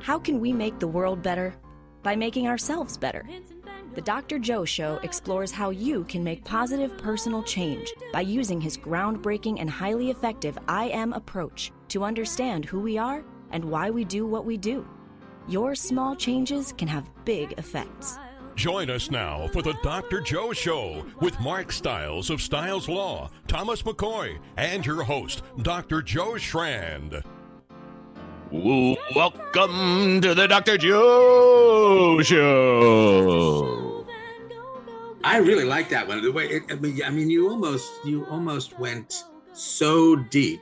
How can we make the world better? By making ourselves better. The Dr. Joe Show explores how you can make positive personal change by using his groundbreaking and highly effective I Am approach to understand who we are and why we do what we do. Your small changes can have big effects. Join us now for the Dr. Joe Show with Mark Stiles of Stiles Law, Thomas McCoy, and your host, Dr. Joe Schrand. Welcome to the Dr. Joe Show. I really like that one. The way I mean, you almost went so deep.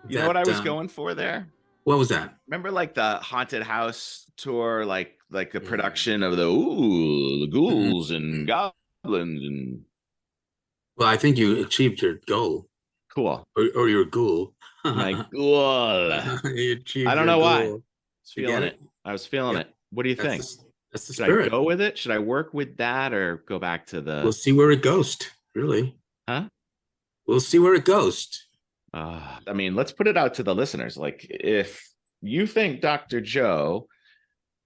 You know what I was going for there? What was that? Remember, like the haunted house tour, like the production of the ghouls and goblins and. Well, I think you achieved your goal. Cool. Or your ghoul. My ghoul. I don't know why. I was feeling it. What do you think? That's the Should spirit. I go with it? Should I work with that or go back to the? We'll see where it goes. Really? Huh? We'll see where it goes. I mean, let's put it out to the listeners. Like, if you think Dr. Joe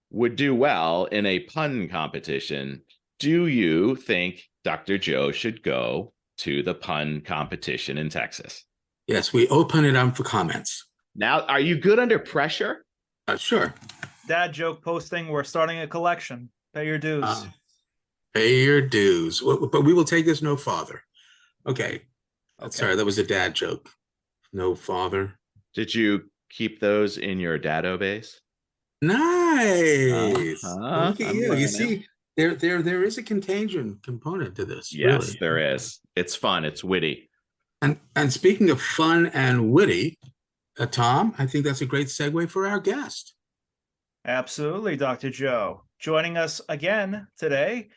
would do well in a pun competition, do you think Dr. Joe should go to the pun competition in Texas? Yes, we open it up for comments. Now, are you good under pressure? Sure. Dad joke posting. We're starting a collection. Pay your dues. Pay your dues. But we will take this no father. Okay. Sorry, that was a dad joke. No father. Did you keep those in your dado base? Nice. Look at you. You see, there is a contagion component to this. Yes, really. There is. It's fun. It's witty. And speaking of fun and witty, Tom, I think that's a great segue for our guest. Absolutely, Dr. Joe. Joining us again today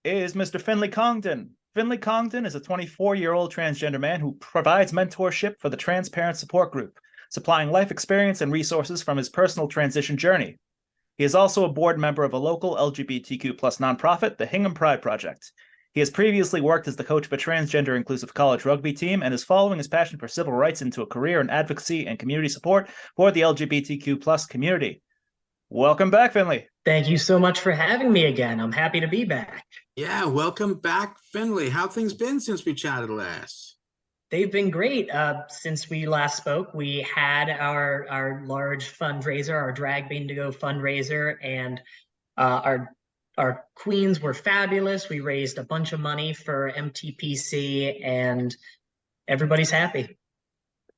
is Mr. Finley Congdon. Finley Congdon is a 24-year-old transgender man who provides mentorship for the Transparent Support Group, supplying life experience and resources from his personal transition journey. He is also a board member of a local LGBTQ+ nonprofit, the Hingham Pride Project. He has previously worked as the coach of a transgender inclusive college rugby team and is following his passion for civil rights into a career in advocacy and community support for the LGBTQ+ community. Welcome back, Finley. Thank you so much for having me again. I'm happy to be back. Yeah, welcome back, Finley. How things been since we chatted last? They've been great. Since we last spoke, we had our large fundraiser, our Drag Bean to Go fundraiser, and our queens were fabulous. We raised a bunch of money for MTPC, and everybody's happy.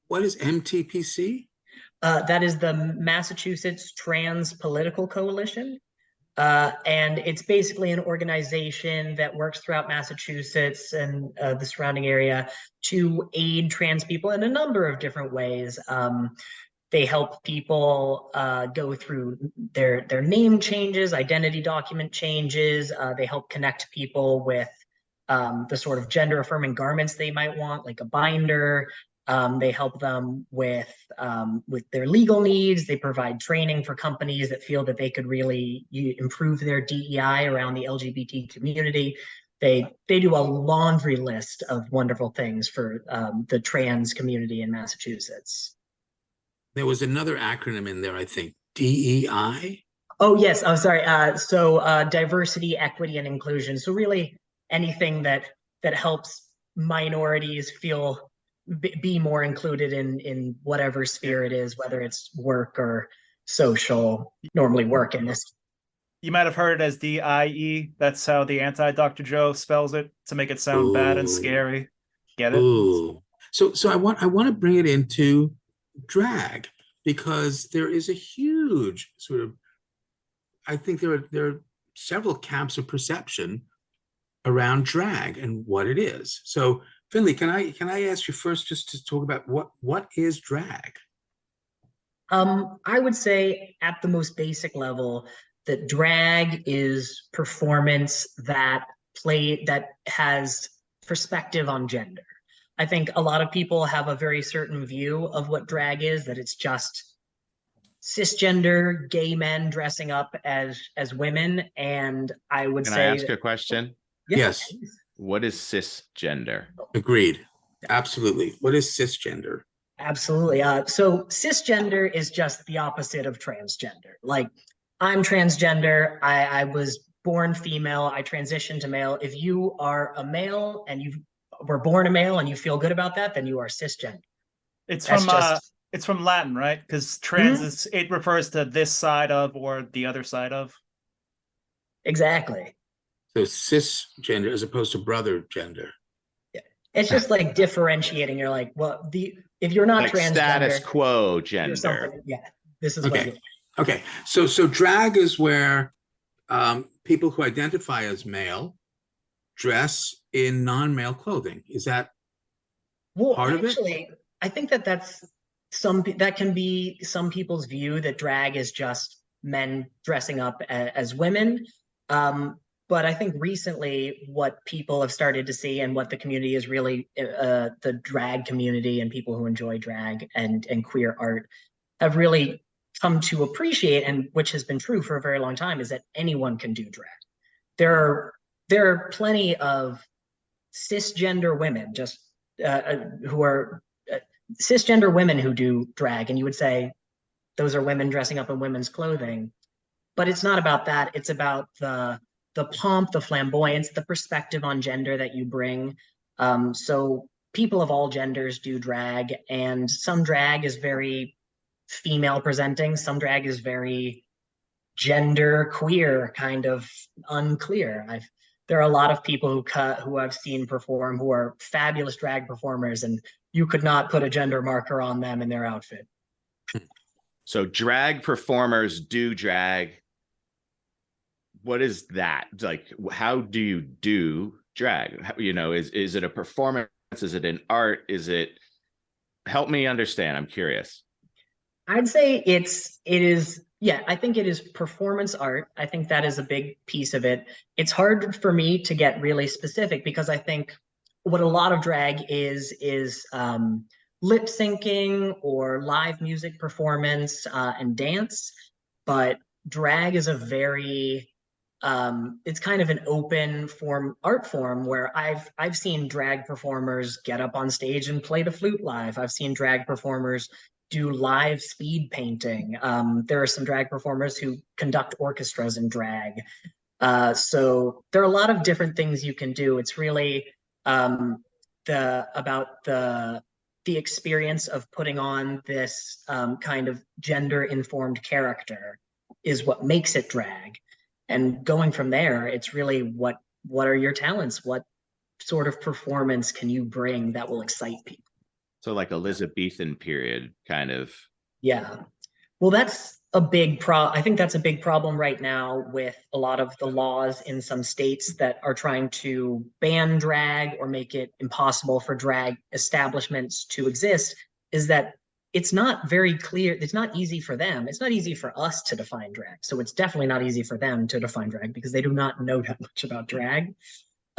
What is MTPC? That is the Massachusetts Trans Political Coalition. And it's basically an organization that works throughout Massachusetts and the surrounding area to aid trans people in a number of different ways. They help people go through their name changes, identity document changes. They help connect people with the sort of gender affirming garments they might want, like a binder. They help them with their legal needs. They provide training for companies that feel that they could really improve their DEI around the LGBT community. They do a laundry list of wonderful things for the trans community in Massachusetts. There was another acronym in there, I think, DEI? Oh, yes. I'm sorry. Diversity, equity, and inclusion. So really anything that helps minorities be more included in whatever sphere it is, whether it's work or social, normally work in this. You might have heard it as DIE. That's how the anti-Dr. Joe spells it, to make it sound bad and scary. Get it? Ooh. So I want to bring it into drag, because there is a huge sort of, I think there are several camps of perception around drag and what it is. So Finley, can I ask you first just to talk about what is drag? I would say at the most basic level that drag is performance that has perspective on gender. I think a lot of people have a very certain view of what drag is, that it's just cisgender gay men dressing up as women. And I would say, can I ask a question? Yes. What is cisgender? Agreed. Absolutely. What is cisgender? Absolutely. So cisgender is just the opposite of transgender. Like, I'm transgender. I was born female. I transitioned to male. If you are a male and you were born a male and you feel good about that, then you are cisgender. It's That's from just it's from Latin, right? Because trans is, it refers to this side of or the other side of. exactly. So cisgender as opposed to brother gender. It's just like differentiating. You're like, well, if you're not Like transgender, status quo you're gender. something. Yeah, this is what Okay. you're. Okay. So drag is where people who identify as male dress in non-male clothing. Is that Well, part of it? actually, I think that's that can be some people's view that drag is just men dressing up as women. But I think recently what people have started to see and what the community is really the drag community and people who enjoy drag and queer art have really come to appreciate, and which has been true for a very long time, is that anyone can do drag. There are plenty of cisgender women just who are cisgender women who do drag, and you would say those are women dressing up in women's clothing, but it's not about that. It's about the pomp, the flamboyance, the perspective on gender that you bring. So people of all genders do drag, and some drag is very female presenting, some drag is very gender queer, kind of unclear. There are a lot of people who I've seen perform who are fabulous drag performers, and you could not put a gender marker on them in their outfit. So drag performers do drag. What is that? Like, how do you do drag? You know, is it a performance? Is it an art? Is it, help me understand. I'm curious. I'd say it is, yeah, I think it is performance art. I think that is a big piece of it. It's hard for me to get really specific because I think what a lot of drag is lip syncing or live music performance and dance. But drag is a very it's kind of an open form art form where I've seen drag performers get up on stage and play the flute live. I've seen drag performers do live speed painting. There are some drag performers who conduct orchestras in drag. So there are a lot of different things you can do. It's really about the experience of putting on this kind of gender informed character is what makes it drag. And going from there, it's really what are your talents? What sort of performance can you bring that will excite people? So like Elizabethan period kind of. Yeah. Well, that's a big I think that's a big problem right now with a lot of the laws in some states that are trying to ban drag or make it impossible for drag establishments to exist, is that it's not very clear. It's not easy for them. It's not easy for us to define drag. So it's definitely not easy for them to define drag because they do not know that much about drag.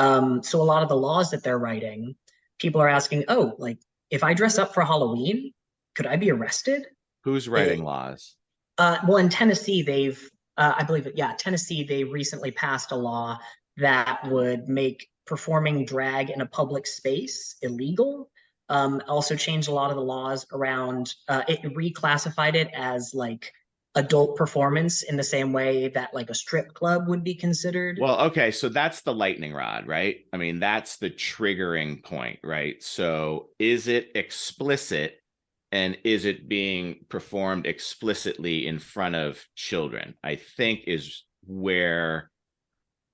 So a lot of the laws that they're writing, people are asking, oh, like if I dress up for Halloween, could I be arrested? Who's writing laws? Well, in Tennessee, I believe Tennessee, they recently passed a law that would make performing drag in a public space illegal. Also changed a lot of the laws around, it reclassified it as like adult performance in the same way that like a strip club would be considered. Well, okay, so that's the lightning rod, right? I mean, that's the triggering point, right? So is it explicit and is it being performed explicitly in front of children? I think is where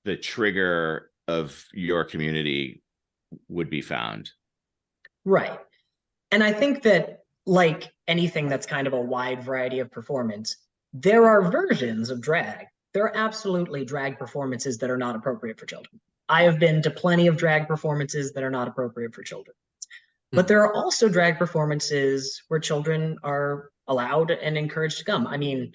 the trigger of your community would be found. Right. And I think that like anything that's kind of a wide variety of performance, there are versions of drag. There are absolutely drag performances that are not appropriate for children. I have been to plenty of drag performances that are not appropriate for children. But there are also drag performances where children are allowed and encouraged to come. I mean,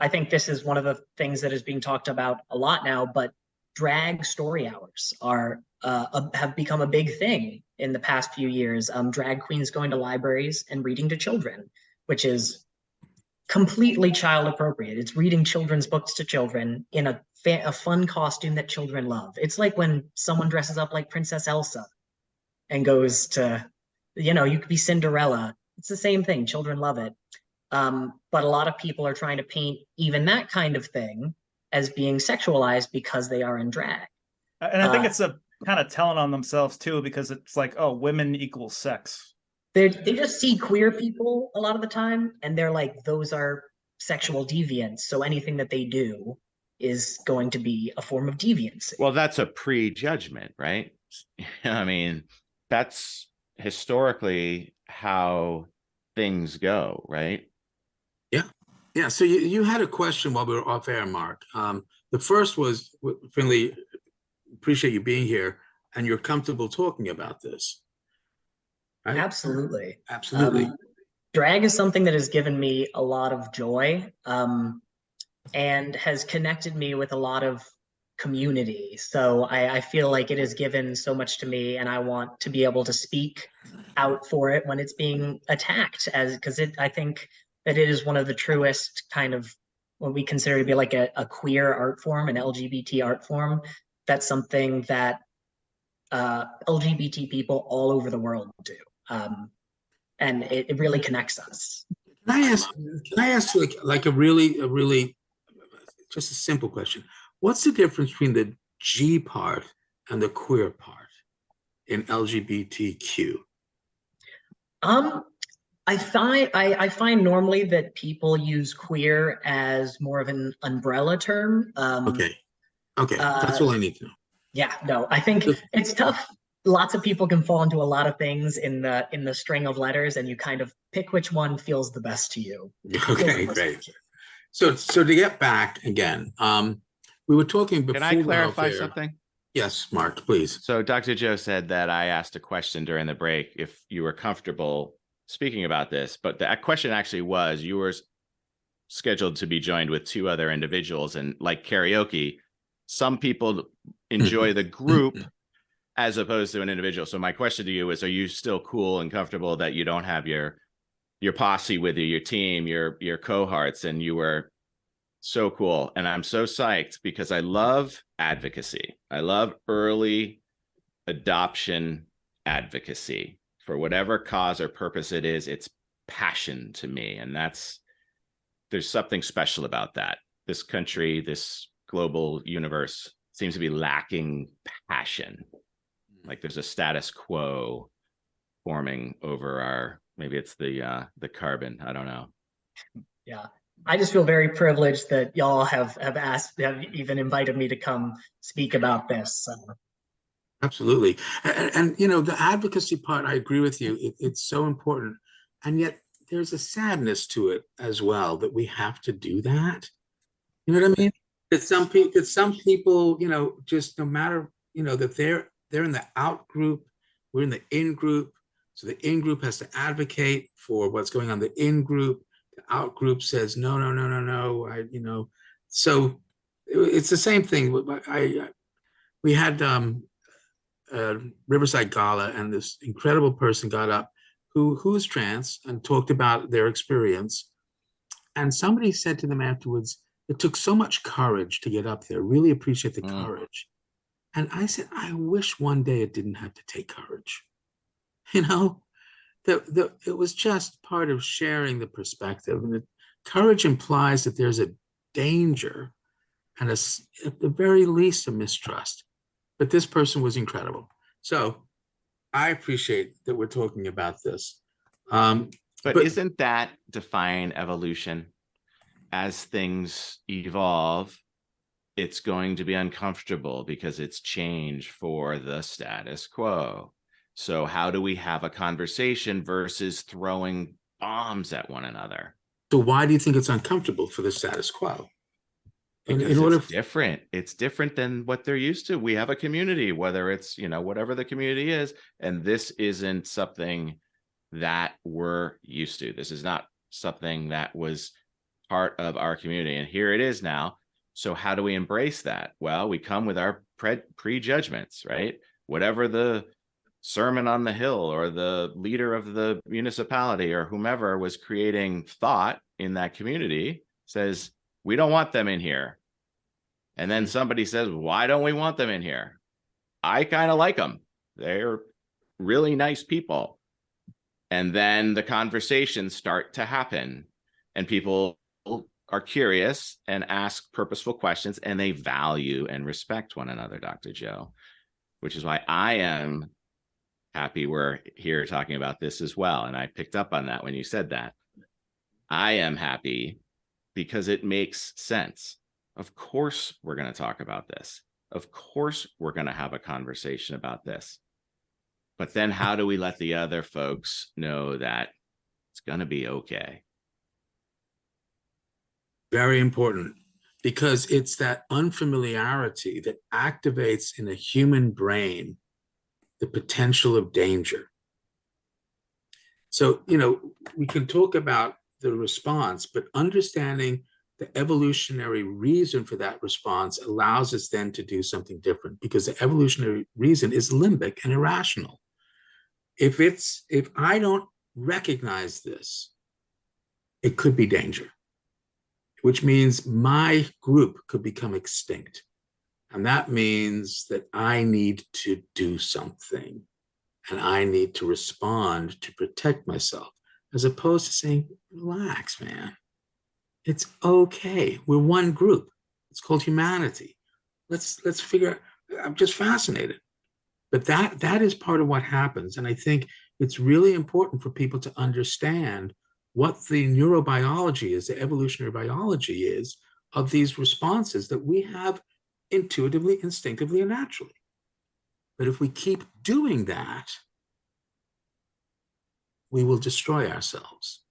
I think this is one of the things that is being talked about a lot now, but drag story hours have become a big thing in the past few years. Drag queens going to libraries and reading to children, which is completely child appropriate. It's reading children's books to children in a fun costume that children love. It's like when someone dresses up like Princess Elsa and goes to, you know, you could be Cinderella It's the same thing. Children love it. But a lot of people are trying to paint even that kind of thing as being sexualized because they are in drag. And I think it's a kind of telling on themselves too, because it's like, oh, women equals sex. They just see queer people a lot of the time, and they're like, those are sexual deviants. So anything that they do is going to be a form of deviancy. Well, that's a prejudgment, right? I mean, that's historically how things go, right? Yeah. So you had a question while we were off air, Mark. The first was, Finley, appreciate you being here and you're comfortable talking about this. Right? Absolutely. Absolutely. Drag is something that has given me a lot of joy, and has connected me with a lot of community. So I feel like it has given so much to me, and I want to be able to speak out for it when it's being attacked, because I think that it is one of the truest kind of what we consider to be like a queer art form, an LGBT art form. That's something that LGBT people all over the world do. And it really connects us. Can I ask like a really just a simple question? What's the difference between the G part and the queer part in LGBTQ? I find normally that people use queer as more of an umbrella term. Okay, that's all I need to know. Yeah, no, I think it's tough. Lots of people can fall into a lot of things in the string of letters, and you kind of pick which one feels the best to you. Okay, great. So to get back again, we were talking before. Can I clarify something? Yes, Mark, please. So Dr. Joe said that I asked a question during the break if you were comfortable speaking about this, but the question actually was, you were scheduled to be joined with two other individuals, and like karaoke, some people enjoy the group as opposed to an individual. So my question to you is, are you still cool and comfortable that you don't have your posse with you, your team, your cohorts, and you were so cool? And I'm so psyched because I love advocacy. I love early adoption advocacy for whatever cause or purpose it is. It's passion to me. And there's something special about that. This country, this global universe seems to be lacking passion. Like there's a status quo forming over maybe it's the carbon. I don't know. Yeah. I just feel very privileged that y'all have even invited me to come speak about this. So. Absolutely. And the advocacy part, I agree with you. It's so important. And yet there's a sadness to it as well, that we have to do that. You know what I mean? That some people, just no matter, that they're in the out group, we're in the in group. So the in group has to advocate for what's going on in the in group. The out group says, no. So it's the same thing. We had Riverside Gala, and this incredible person got up who is trans and talked about their experience. And somebody said to them afterwards, it took so much courage to get up there. Really appreciate the courage. And I said, I wish one day it didn't have to take courage. It was just part of sharing the perspective. And courage implies that there's a danger and at the very least a mistrust. But this person was incredible. So I appreciate that we're talking about this. But isn't that defying evolution? As things evolve, it's going to be uncomfortable because it's change for the status quo. So how do we have a conversation versus throwing bombs at one another? So why do you think it's uncomfortable for the status quo? It's different. It's different than what they're used to. We have a community, whether it's, whatever the community is, and this isn't something that we're used to. This is not something that was part of our community, and here it is now. So how do we embrace that? Well, we come with our prejudgments, right? Whatever the Sermon on the Hill or the leader of the municipality or whomever was creating thought in that community says, we don't want them in here. And then somebody says, why don't we want them in here? I kind of like them. They're really nice people. And then the conversations start to happen, and people are curious and ask purposeful questions, and they value and respect one another, Dr. Joe, which is why I am happy we're here talking about this as well. And I picked up on that when you said that. I am happy because it makes sense. Of course, we're going to talk about this. Of course, we're going to have a conversation about this. But then how do we let the other folks know that it's going to be okay? Very important, because it's that unfamiliarity that activates in the human brain the potential of danger. So, we can talk about the response, but understanding the evolutionary reason for that response allows us then to do something different, because the evolutionary reason is limbic and irrational. If I don't recognize this, it could be danger, which means my group could become extinct. And that means that I need to do something, and I need to respond to protect myself, as opposed to saying, relax, man. It's okay. We're one group. It's called humanity. Let's figure out. I'm just fascinated. But that is part of what happens. And I think it's really important for people to understand what the neurobiology is, the evolutionary biology is of these responses that we have intuitively, instinctively, and naturally. But if we keep doing that, we will destroy ourselves.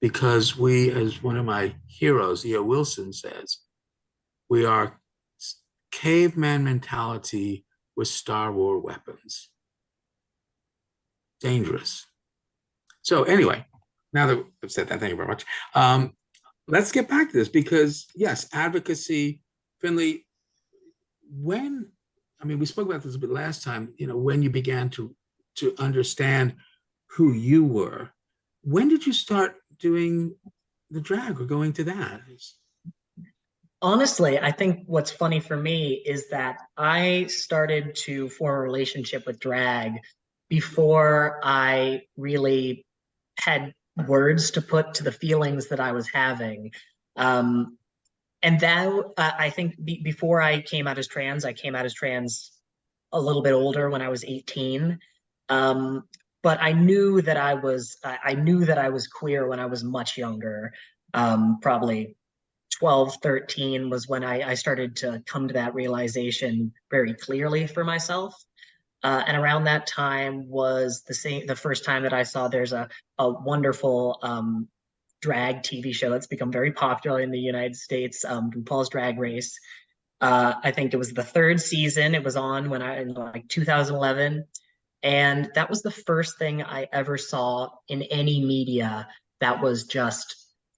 Because we, as one of my heroes, E.O. Wilson, says, we are caveman mentality with Star Wars weapons. Dangerous. So anyway, now that I've said that, thank you very much. Let's get back to this, because yes, advocacy, Finley, we spoke about this a bit last time, when you began to understand who you were, when did you start doing the drag or going to that? Honestly, I think what's funny for me is that I started to form a relationship with drag before I really had words to put to the feelings that I was having. And that I think before I came out as trans, I came out as trans a little bit older, when I was 18. But I knew that I was queer when I was much younger, probably 12, 13 was when I started to come to that realization very clearly for myself. And around that time was the first time that I saw there's a wonderful drag TV show that's become very popular in the United States, RuPaul's Drag Race. I think it was the third season. It was on in like 2011. And that was the first thing I ever saw in any media that was just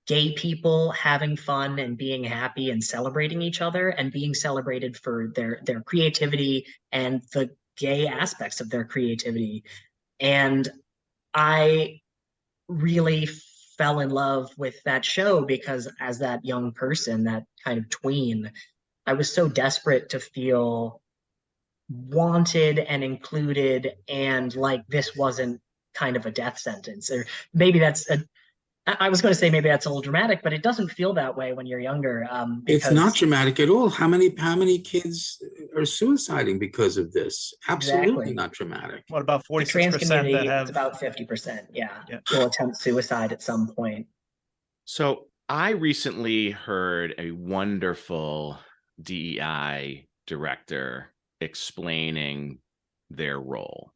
gay people having fun and being happy and celebrating each other and being celebrated for their creativity and the gay aspects of their creativity. And I really fell in love with that show, because as that young person, that kind of tween, I was so desperate to feel wanted and included, and like this wasn't kind of a death sentence. Or maybe I was going to say maybe that's a little dramatic, but it doesn't feel that way when you're younger. It's not dramatic at all. How many kids are suiciding because of this? Absolutely Exactly. not dramatic. What about The trans 46% community, that have? it's about 50%. Yeah, will attempt suicide at some point. So I recently heard a wonderful DEI director explaining their role,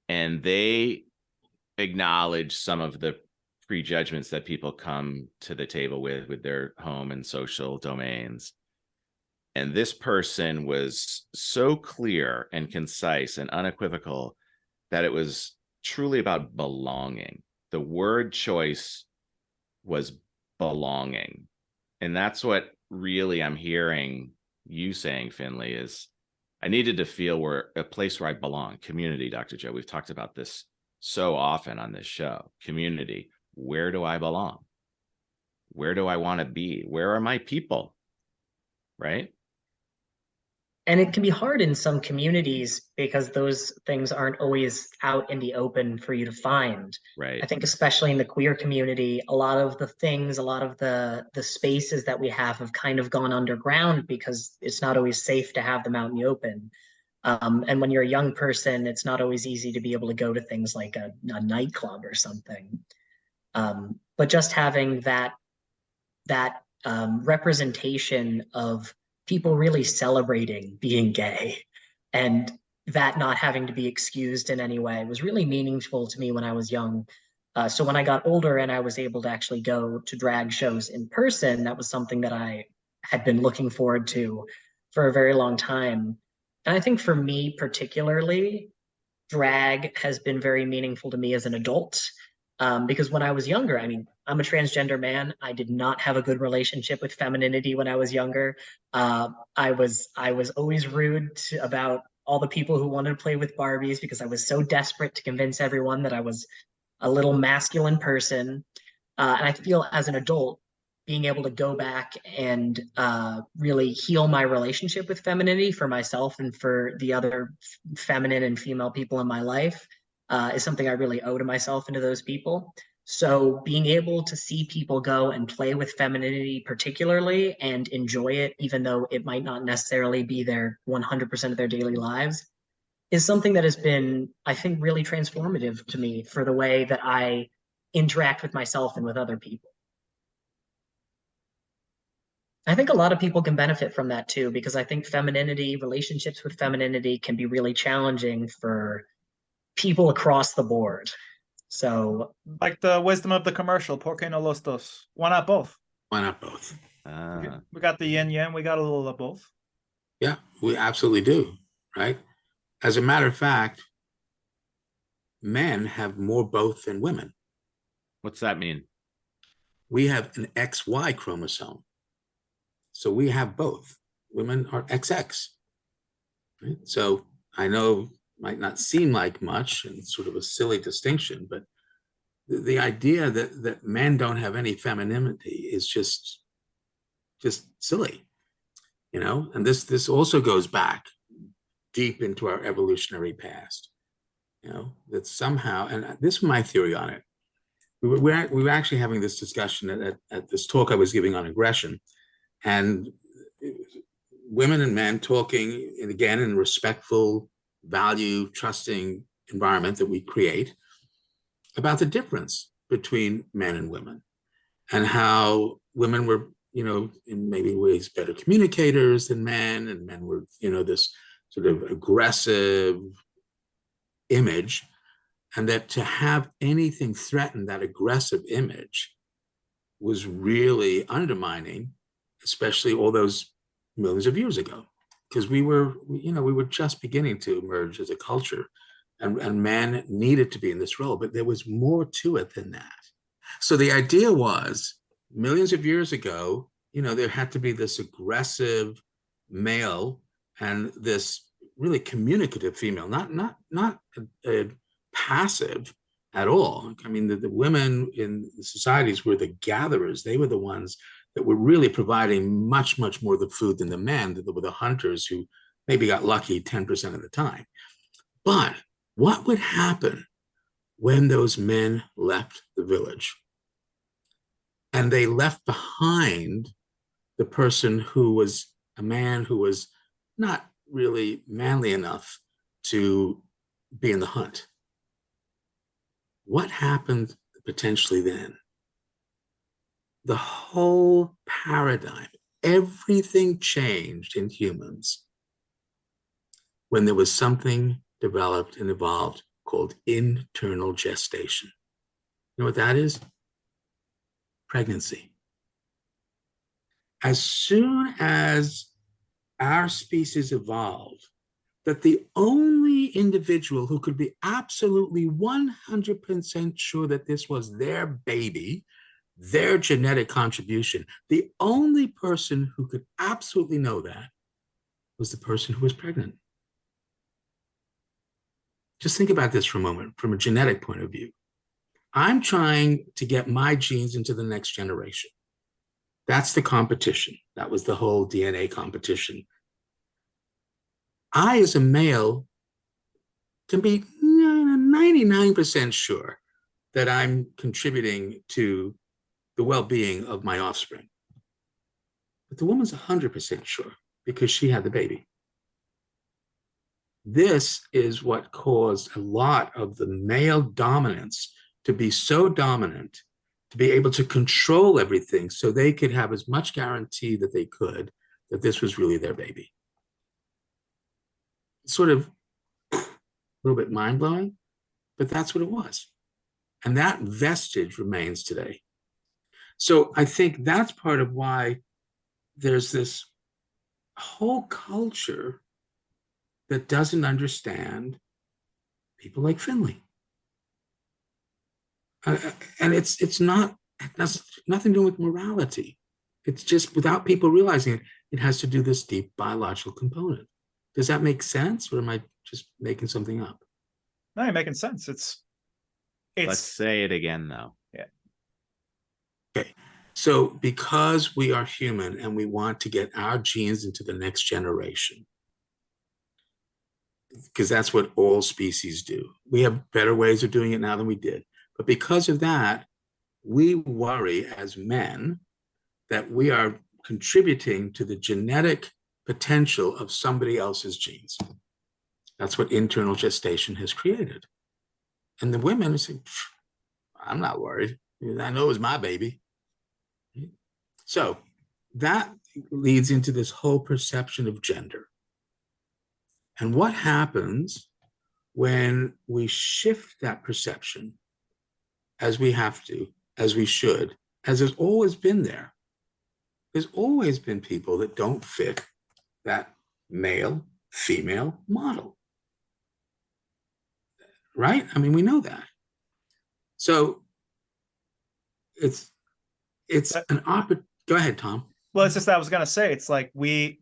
and they acknowledge some of the prejudgments that people come to the table with their home and social domains. And this person was so clear and concise and unequivocal that it was truly about belonging. The word choice was belonging. And that's what really I'm hearing you saying, Finley, is I needed to feel a place where I belong. Community, Dr. Joe. We've talked about this so often on this show. Community. Where do I belong? Where do I want to be? Where are my people? Right? And it can be hard in some communities because those things aren't always out in the open for you to find. Right. I think especially in the queer community, a lot of the things, a lot of the spaces that we have kind of gone underground because it's not always safe to have them out in the open. And when you're a young person, it's not always easy to be able to go to things like a nightclub or something. But just having that representation of people really celebrating being gay and that not having to be excused in any way was really meaningful to me when I was young. So when I got older and I was able to actually go to drag shows in person, that was something that I had been looking forward to for a very long time. And I think for me particularly, drag has been very meaningful to me as an adult. Because when I was younger, I mean, I'm a transgender man. I did not have a good relationship with femininity when I was younger. I was always rude about all the people who wanted to play with Barbies because I was so desperate to convince everyone that I was a little masculine person. And I feel as an adult, being able to go back and really heal my relationship with femininity for myself and for the other feminine and female people in my life is something I really owe to myself and to those people. So being able to see people go and play with femininity particularly and enjoy it, even though it might not necessarily be their 100% of their daily lives, is something that has been, I think, really transformative to me for the way that I interact with myself and with other people. I think a lot of people can benefit from that too, because I think femininity, relationships with femininity can be really challenging for people across the board. So, Like the wisdom of the commercial, ¿por qué no los dos? Why not both? Why not both? We got the yin yang, we got a little of both. Yeah, we absolutely do, right? As a matter of fact, men have more both than women. What's that mean? We have an XY chromosome. So we have both. Women are XX. Right? So I know might not seem like much and sort of a silly distinction, but the idea that men don't have any femininity is just silly, you know. And this also goes back deep into our evolutionary past, you know, that somehow, and this is my theory on it. We were actually having this discussion at this talk I was giving on aggression, and women and men talking, and again, in a respectful, value, trusting environment that we create, about the difference between men and women and how women were, you know, in maybe ways better communicators than men, and men were, you know, this sort of aggressive image, and that to have anything threaten that aggressive image was really undermining, especially all those millions of years ago, because we were just beginning to emerge as a culture, and men needed to be in this role, but there was more to it than that. So the idea was, millions of years ago, you know, there had to be this aggressive male and this really communicative female, not a passive at all. I mean, the women in the societies were the gatherers. They were the ones that were really providing much, much more of the food than the men, that were the hunters who maybe got lucky 10% of the time. But what would happen when those men left the village? And they left behind the person who was a man who was not really manly enough to be in the hunt. What happened potentially then? The whole paradigm, everything changed in humans when there was something developed and evolved called internal gestation. You know what that is? Pregnancy. As soon as our species evolved, that the only individual who could be absolutely 100% sure that this was their baby, their genetic contribution, the only person who could absolutely know that was the person who was pregnant. Just think about this for a moment from a genetic point of view. I'm trying to get my genes into the next generation. That's the competition. That was the whole DNA competition. I, as a male, can be 99% sure that I'm contributing to the well-being of my offspring. But the woman's 100% sure because she had the baby. This is what caused a lot of the male dominance to be so dominant, to be able to control everything so they could have as much guarantee that they could that this was really their baby. Sort of a little bit mind-blowing, but that's what it was. And that vestige remains today. So I think that's part of why there's this whole culture that doesn't understand people like Finley. And it's not, it has nothing to do with morality. It's just without people realizing it, it has to do this deep biological component. Does that make sense? Or am I just making something up? No, you're making sense. It's Let's say it again, though. Yeah. Okay. So because we are human and we want to get our genes into the next generation, because that's what all species do. We have better ways of doing it now than we did. But because of that, we worry as men that we are contributing to the genetic potential of somebody else's genes. That's what internal gestation has created. And the women are saying, I'm not worried. I know it's my baby. So that leads into this whole perception of gender. And what happens when we shift that perception, as we have to, as we should, as there's always been there? There's always been people that don't fit that male, female model. Right? I mean, we know that. So it's an opportunity. Go ahead, Tom. Well, it's just that I was going to say, it's like we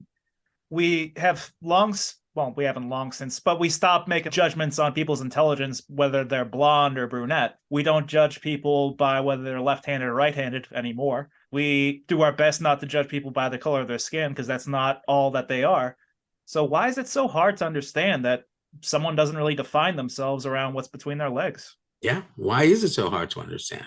have we haven't long since, but we stopped making judgments on people's intelligence, whether they're blonde or brunette. We don't judge people by whether they're left-handed or right-handed anymore. We do our best not to judge people by the color of their skin, because that's not all that they are. So why is it so hard to understand that someone doesn't really define themselves around what's between their legs? Yeah. Why is it so hard to understand?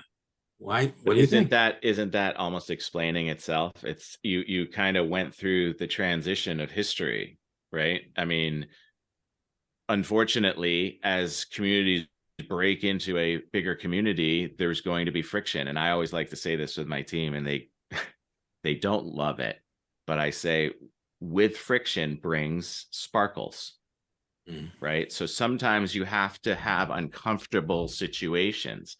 Why? What do you think? Isn't that almost explaining itself? It's you kind of went through the transition of history, right? I mean, unfortunately, as communities break into a bigger community, there's going to be friction. And I always like to say this with my team, and they don't love it, but I say, with friction brings sparkles. Right? So sometimes you have to have uncomfortable situations.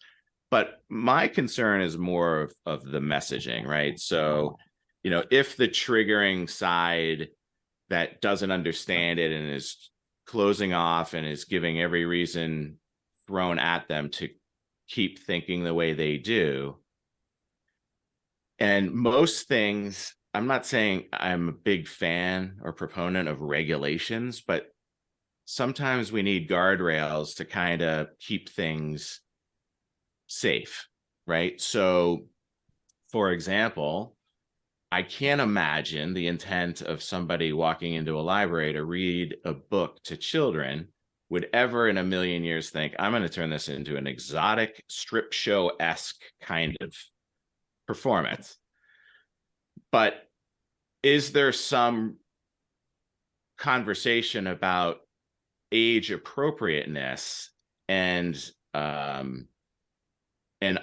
But my concern is more of the messaging, right? So, if the triggering side that doesn't understand it and is closing off and is giving every reason thrown at them to keep thinking the way they do. And most things, I'm not saying I'm a big fan or proponent of regulations, but sometimes we need guardrails to kind of keep things safe, right? So, for example, I can't imagine the intent of somebody walking into a library to read a book to children would ever in a million years think, I'm going to turn this into an exotic strip show-esque kind of performance. But is there some conversation about age appropriateness and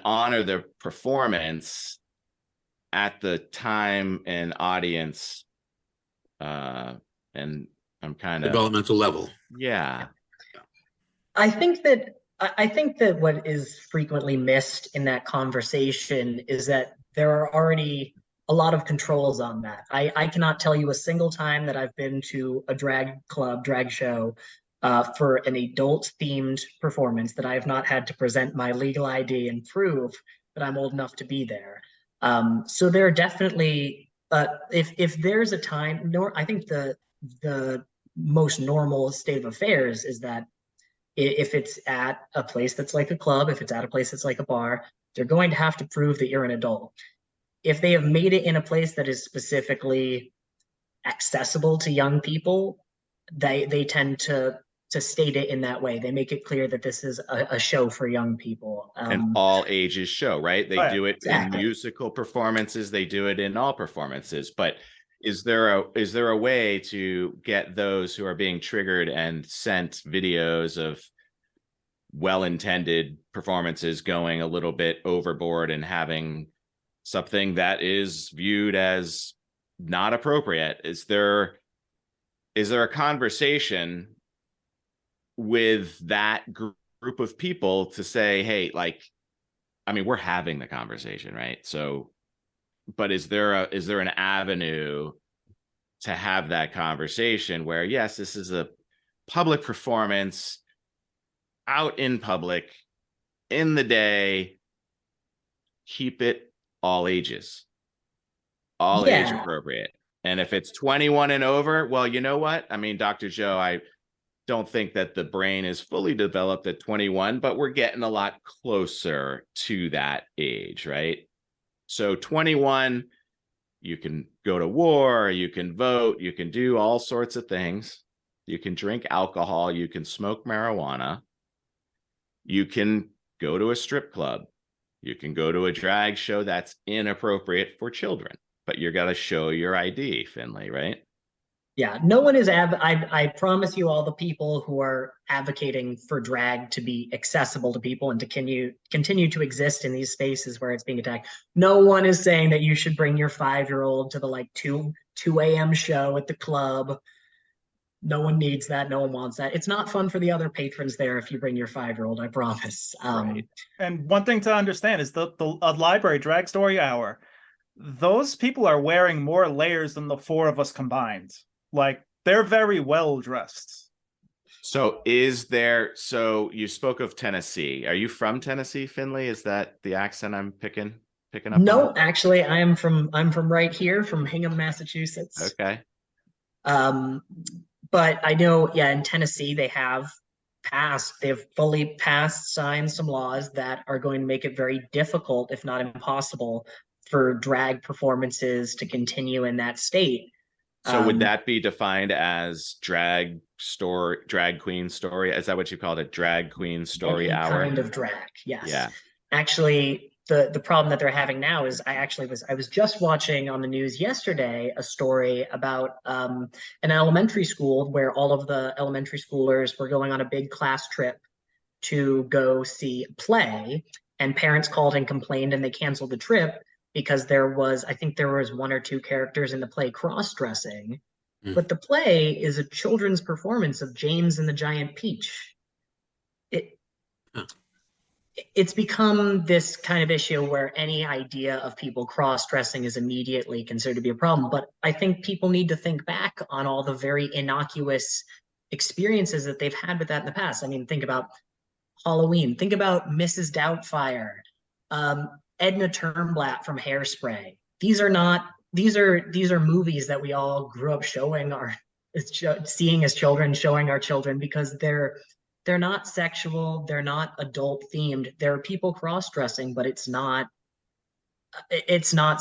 honor the performance at the time and audience and I'm kind of developmental level? Yeah. I think that what is frequently missed in that conversation is that there are already a lot of controls on that. I cannot tell you a single time that I've been to a drag show for an adult-themed performance that I have not had to present my legal ID and prove that I'm old enough to be there. So there are definitely, if there's a time, I think the most normal state of affairs is that if it's at a place that's like a club, if it's at a place that's like a bar, they're going to have to prove that you're an adult. If they have made it in a place that is specifically accessible to young people, they tend to state it in that way. They make it clear that this is a show for young people. An all ages show, right? They Right, do it in exactly. musical performances, they do it in all performances. But is there a way to get those who are being triggered and sent videos of well-intended performances going a little bit overboard and having something that is viewed as not appropriate? Is there a conversation with that group of people to say, hey, like, I mean, we're having the conversation, right? So, but is there an avenue to have that conversation where, yes, this is a public performance out in public in the day, keep it all ages, all age appropriate. And if it's 21 and over, well, you know what? I mean, Dr. Joe, I don't think that the brain is fully developed at 21, but we're getting a lot closer to that age, right? So 21, you can go to war, you can vote, you can do all sorts of things. You can drink alcohol, you can smoke marijuana, you can go to a strip club, you can go to a drag show that's inappropriate for children, but you got to show your ID, Finley, right? Yeah, no one is I promise you, all the people who are advocating for drag to be accessible to people and to continue to exist in these spaces where it's being attacked, no one is saying that you should bring your 5-year-old to the like 2 a.m. show at the club. No one needs that. No one wants that. It's not fun for the other patrons there if you bring your 5-year-old, I promise. Right. And one thing to understand is the library drag story hour, those people are wearing more layers than the 4 of us combined. Like, they're very well dressed. So so you spoke of Tennessee. Are you from Tennessee, Finley? Is that the accent I'm picking up? No, on? actually, I'm from right here, from Hingham, Massachusetts. Okay. But I know, yeah, in Tennessee, they've fully passed, signed some laws that are going to make it very difficult, if not impossible, for drag performances to continue in that state. So would that be defined as drag queen story? Is that what you call it? A drag queen story any hour? kind of drag, yes. Yeah. Actually, the problem that they're having now is I was just watching on the news yesterday a story about an elementary school where all of the elementary schoolers were going on a big class trip to go see a play, and parents called and complained, and they canceled the trip because I think there was 1 or 2 characters in the play cross-dressing. But the play is a children's performance of James and the Giant Peach. It's become this kind of issue where any idea of people cross-dressing is immediately considered to be a problem. But I think people need to think back on all the very innocuous experiences that they've had with that in the past. I mean, think about Halloween. Think about Mrs. Doubtfire, Edna Turnblatt from Hairspray. These are movies that we all grew up seeing as children, showing our children, because they're not sexual, they're not adult themed. There are people cross-dressing, but it's not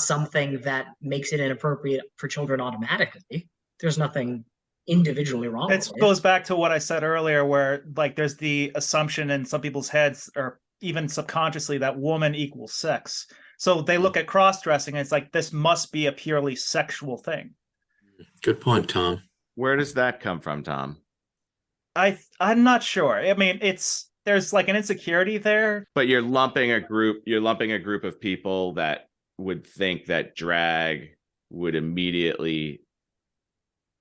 something that makes it inappropriate for children automatically. There's nothing individually wrong with it. Goes back to what I said earlier, where like there's the assumption in some people's heads, or even subconsciously, that woman equals sex. So they look at cross-dressing and it's like, this must be a purely sexual thing. Good point, Tom. Where does that come from, Tom? I'm not sure. I mean, there's like an insecurity there. But you're lumping a group of people that would think that drag would immediately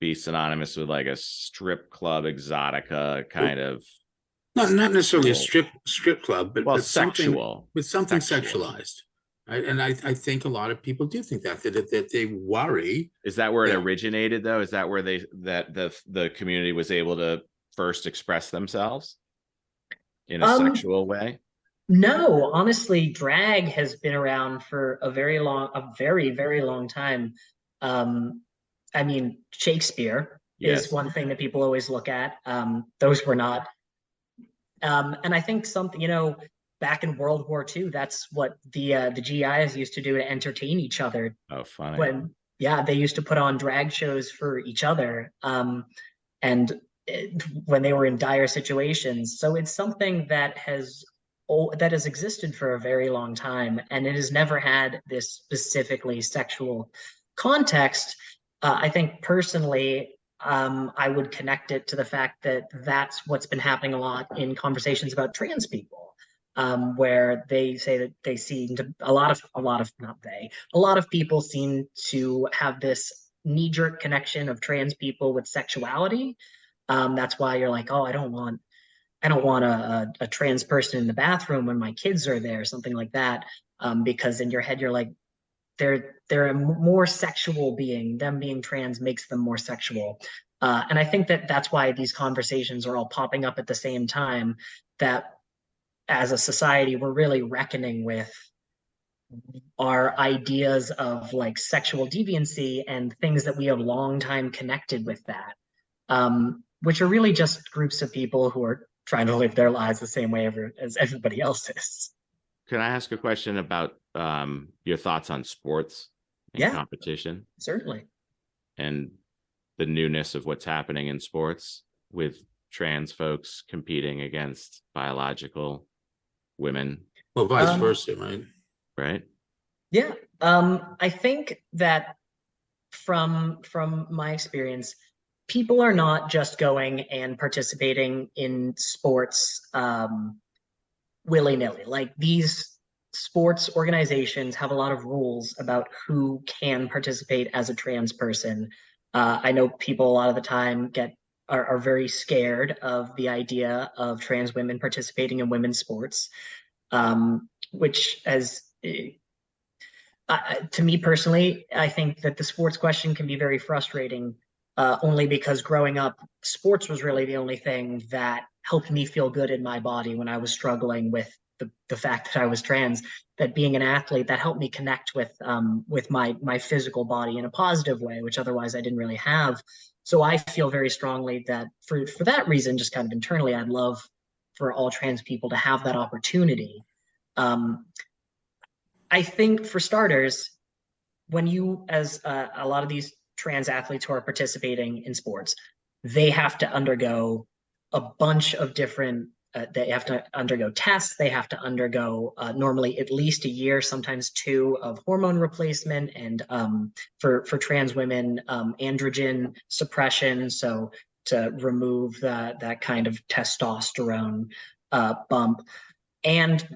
be synonymous with like a strip club exotica kind of. Not necessarily a strip club, but sexual. Something sexualized. Right? And I think a lot of people do think that they worry. Is that where it originated, though? Is that where the community was able to first express themselves in a sexual way? No, honestly, drag has been around for a very, very long time. I mean, Shakespeare is one thing that people always look at. Those were not. And I think something, back in World War II, that's what the GIs used to do to entertain each other. Oh, funny. They used to put on drag shows for each other. and when they were in dire situations. So it's something that has existed for a very long time, and it has never had this specifically sexual context. I think personally, I would connect it to the fact that that's what's been happening a lot in conversations about trans people, where they say that they seem to a lot of people seem to have this knee-jerk connection of trans people with sexuality. That's why you're like, oh, I don't want a trans person in the bathroom when my kids are there, something like that. Because in your head you're like, they're a more sexual being. Them being trans makes them more sexual. And I think that that's why these conversations are all popping up at the same time, that as a society, we're really reckoning with our ideas of like sexual deviancy and things that we have long time connected with that, which are really just groups of people who are trying to live their lives the same way as everybody else is. Can I ask a question about your thoughts on sports and competition? Certainly. And the newness of what's happening in sports with trans folks competing against biological women. Well, vice versa, right? Right. Yeah. I think that from my experience, people are not just going and participating in sports willy-nilly. Like, these sports organizations have a lot of rules about who can participate as a trans person. I know people a lot of the time are very scared of the idea of trans women participating in women's sports, which to me personally, I think that the sports question can be very frustrating, only because growing up, sports was really the only thing that helped me feel good in my body when I was struggling with the fact that I was trans. That being an athlete, that helped me connect with my physical body in a positive way, which otherwise I didn't really have. So I feel very strongly that for that reason, just kind of internally, I'd love for all trans people to have that opportunity. I think, for starters, when you, as a lot of these trans athletes who are participating in sports, they have to undergo a bunch of different, they have to undergo tests, they have to undergo normally at least a year, sometimes 2, of hormone replacement, and for trans women, androgen suppression, so to remove that kind of testosterone bump. And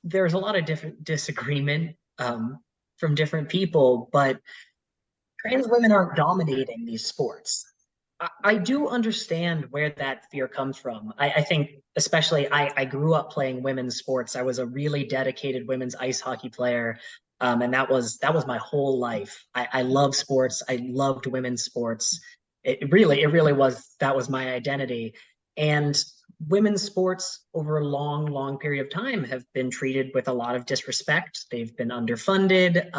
there's a lot of different disagreement from different people, but trans women aren't dominating these sports. I do understand where that fear comes from. I think, especially, I grew up playing women's sports. I was a really dedicated women's ice hockey player, and that was my whole life. I love sports. I loved women's sports. It really was. That was my identity. And women's sports over a long period of time have been treated with a lot of disrespect. They've been underfunded.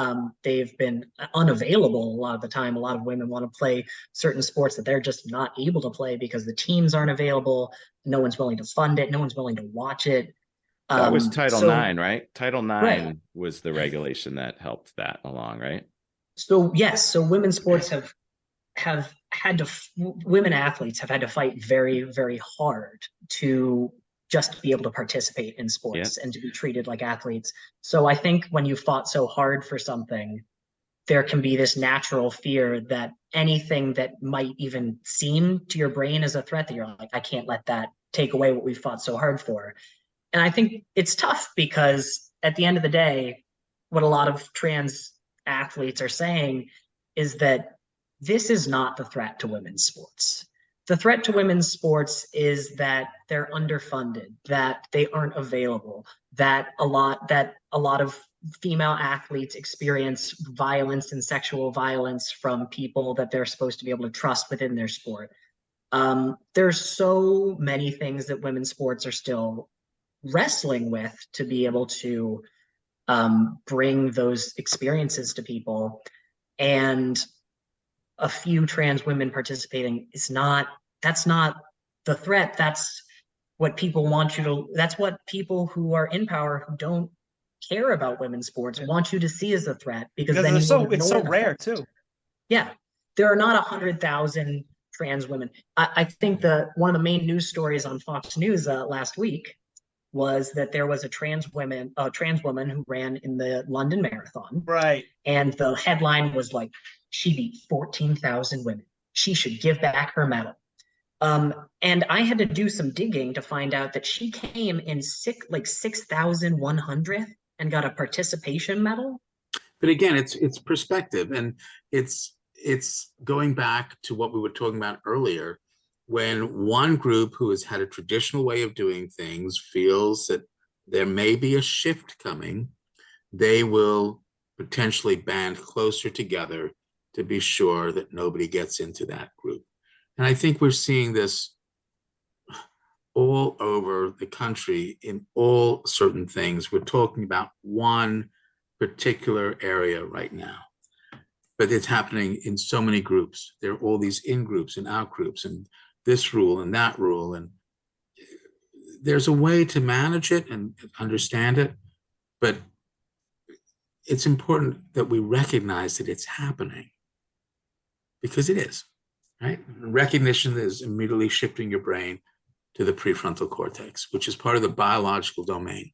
They've been unavailable a lot of the time. A lot of women want to play certain sports that they're just not able to play because the teams aren't available. No one's willing to fund it. No one's willing to watch it. That was Title IX, right? Title IX right. was the regulation that helped that along, right? So yes, so women's sports have had to, women athletes have had to fight very hard to just be able to participate in sports and to be treated like athletes. So I think when you fought so hard for something, there can be this natural fear that anything that might even seem to your brain as a threat, that you're like, I can't let that take away what we fought so hard for. And I think it's tough, because at the end of the day, what a lot of trans athletes are saying is that this is not the threat to women's sports. The threat to women's sports is that they're underfunded, that they aren't available, that a lot of female athletes experience violence and sexual violence from people that they're supposed to be able to trust within their sport. There's so many things that women's sports are still wrestling with to be able to bring those experiences to people. And a few trans women participating that's not the threat. That's what people want you to, that's what people who are in power, who don't care about women's sports, want you to see as a threat, because then it's so rare too. Yeah. there are not 100,000 trans women. I think one of the main news stories on Fox News last week was that there was a trans woman who ran in the London Marathon. Right. And the headline was like, she beat 14,000 women. She should give back her medal. And I had to do some digging to find out that she came in 6,100 and got a participation medal. But again, it's perspective, and it's going back to what we were talking about earlier. When one group who has had a traditional way of doing things feels that there may be a shift coming, they will potentially band closer together to be sure that nobody gets into that group. And I think we're seeing this all over the country in all certain things. We're talking about one particular area right now, but it's happening in so many groups. There are all these in groups and out groups and this rule and that rule. And there's a way to manage it and understand it, but it's important that we recognize that it's happening, because it is, right? Recognition is immediately shifting your brain to the prefrontal cortex, which is part of the biological domain.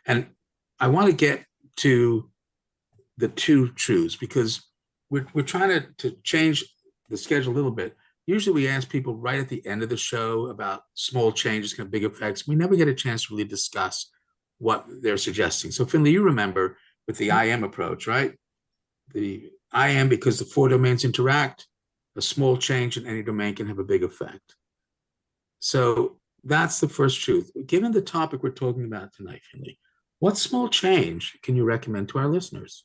And I want to get to the two truths, because we're trying to change the schedule a little bit. Usually we ask people right at the end of the show about small changes can have big effects. We never get a chance to really discuss what they're suggesting. So Finley, you remember with the I am approach, right? The I am, because the four domains interact, a small change in any domain can have a big effect. So that's the first truth. Given the topic we're talking about tonight, Finley, what small change can you recommend to our listeners?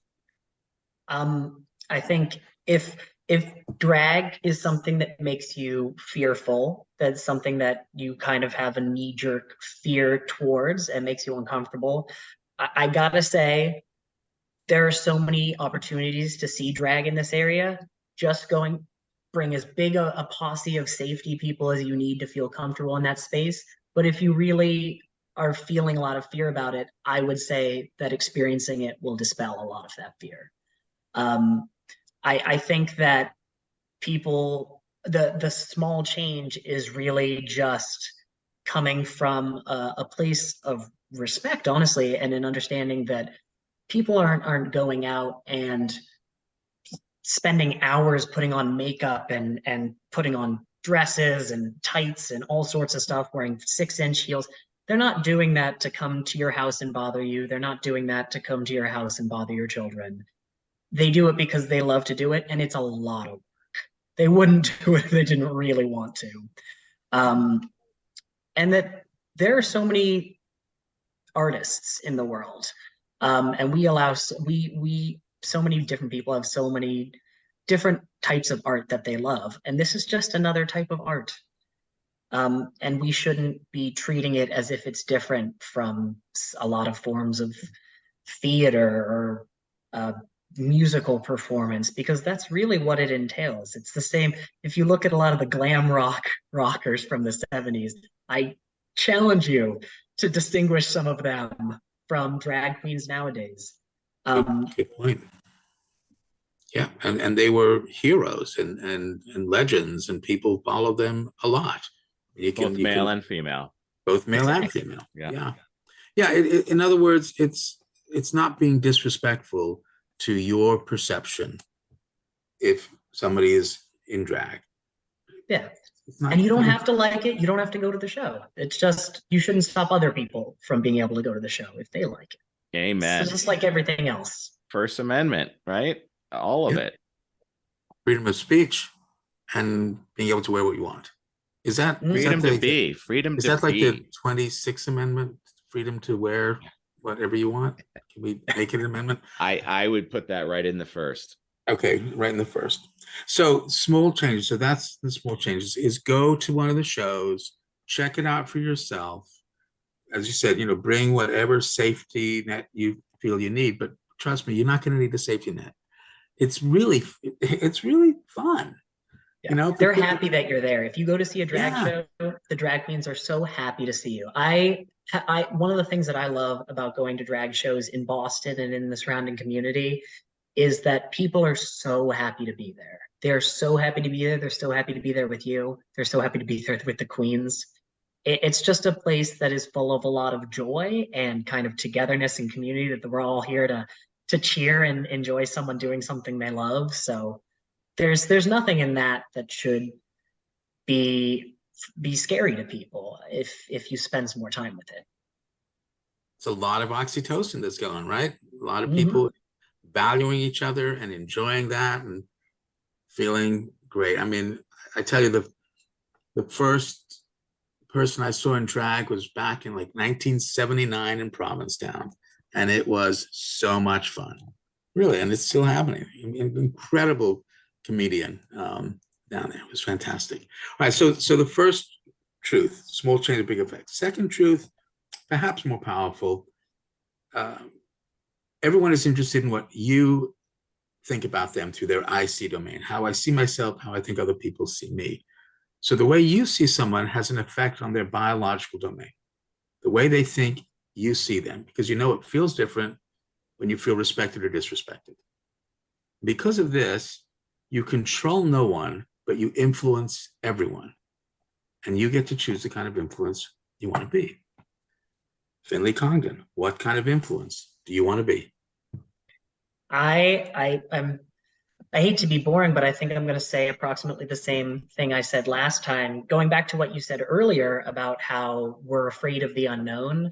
I think if drag is something that makes you fearful, that's something that you kind of have a knee-jerk fear towards and makes you uncomfortable, I gotta say, there are so many opportunities to see drag in this area. Just bring as big a posse of safety people as you need to feel comfortable in that space. But if you really are feeling a lot of fear about it, I would say that experiencing it will dispel a lot of that fear. I think that the small change is really just coming from a place of respect, honestly, and an understanding that people aren't going out and spending hours putting on makeup and putting on dresses and tights and all sorts of stuff, wearing 6-inch heels. They're not doing that to come to your house and bother you. They're not doing that to come to your house and bother your children. They do it because they love to do it, and it's a lot of work. They wouldn't do it if they didn't really want to. And that there are so many artists in the world, and so many different people have so many different types of art that they love, and this is just another type of art. And we shouldn't be treating it as if it's different from a lot of forms of theater or musical performance, because that's really what it entails. It's the same. If you look at a lot of the glam rockers from the 70s, I challenge you to distinguish some of them from drag queens nowadays. Good point. Yeah, and they were heroes and legends, and people followed them a lot. Both male and female. Both male and female. Yeah. In other words, it's not being disrespectful to your perception if somebody is in drag. Yeah. And you don't have to like it. You don't have to go to the show. It's just, you shouldn't stop other people from being able to go to the show if they like it. Amen. It's just like everything else. First Amendment, right? All of it. Freedom of speech and being able to wear what you want. Is that freedom to be? Freedom to be. Is that like the 26th Amendment? Freedom to wear whatever you want? Can we make it an amendment? I would put that right in the first. Okay, right in the first. So small changes. So that's the small changes, is go to one of the shows, check it out for yourself. As you said, bring whatever safety net you feel you need, but trust me, you're not going to need a safety net. It's really fun. Yeah. They're happy that you're there. If you go to see a drag show, the drag queens are so happy to see you. One of the things that I love about going to drag shows in Boston and in the surrounding community is that people are so happy to be there. they're so happy to be there. They're so happy to be there with you. They're so happy to be there with the queens. It's just a place that is full of a lot of joy and kind of togetherness and community, that we're all here to cheer and enjoy someone doing something they love. So there's nothing in that should be scary to people if you spend some more time with it. It's a lot of oxytocin that's going, right? A lot of people valuing each other and enjoying that and feeling great. I mean, I tell you, the first person I saw in drag was back in like 1979 in Provincetown, and it was so much fun, really, and it's still happening. An incredible comedian down there. It was fantastic. All right, so the first truth: small change, big effect. Second truth, perhaps more powerful. Everyone is interested in what you think about them through their I see domain, how I see myself, how I think other people see me. So the way you see someone has an effect on their biological domain, the way they think you see them, because you know it feels different when you feel respected or disrespected. Because of this, you control no one, but you influence everyone. And you get to choose the kind of influence you want to be. Finley Congdon, what kind of influence do you want to be? I hate to be boring, but I think I'm going to say approximately the same thing I said last time. Going back to what you said earlier about how we're afraid of the unknown,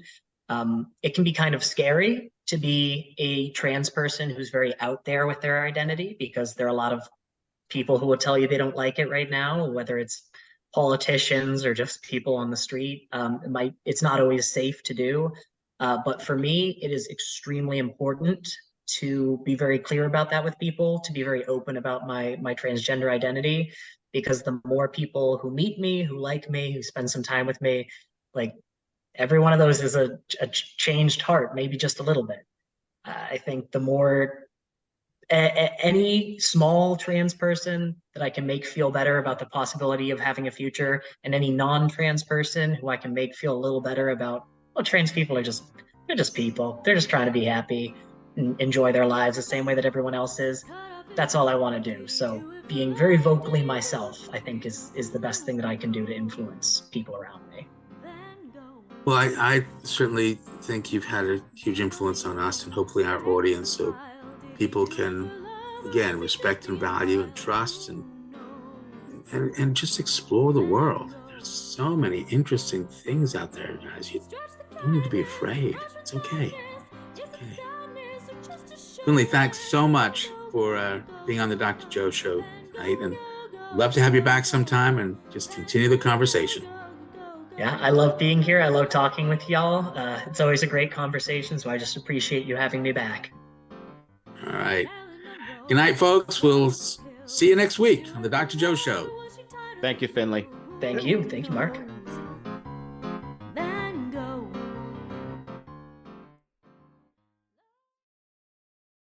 it can be kind of scary to be a trans person who's very out there with their identity, because there are a lot of people who will tell you they don't like it right now, whether it's politicians or just people on the street. It's not always safe to do. But for me, it is extremely important to be very clear about that with people, to be very open about my transgender identity, because the more people who meet me, who like me, who spend some time with me, like every one of those is a changed heart, maybe just a little bit. I think the more any small trans person that I can make feel better about the possibility of having a future, and any non-trans person who I can make feel a little better about, well, trans people are they're just people. They're just trying to be happy and enjoy their lives the same way that everyone else is. That's all I want to do. So being very vocally myself, I think, is the best thing that I can do to influence people around me. Well, I certainly think you've had a huge influence on us and hopefully our audience, so people can, again, respect and value and trust and just explore the world. There's so many interesting things out there, guys. You don't need to be afraid. It's okay. Finley, thanks so much for being on the Dr. Joe Show tonight, and love to have you back sometime and just continue the conversation. Yeah, I love being here. I love talking with y'all. It's always a great conversation, so I just appreciate you having me back. All right. Good night, folks. We'll see you next week on the Dr. Joe Show. Thank you, Finley. Thank you. Thank you, Mark.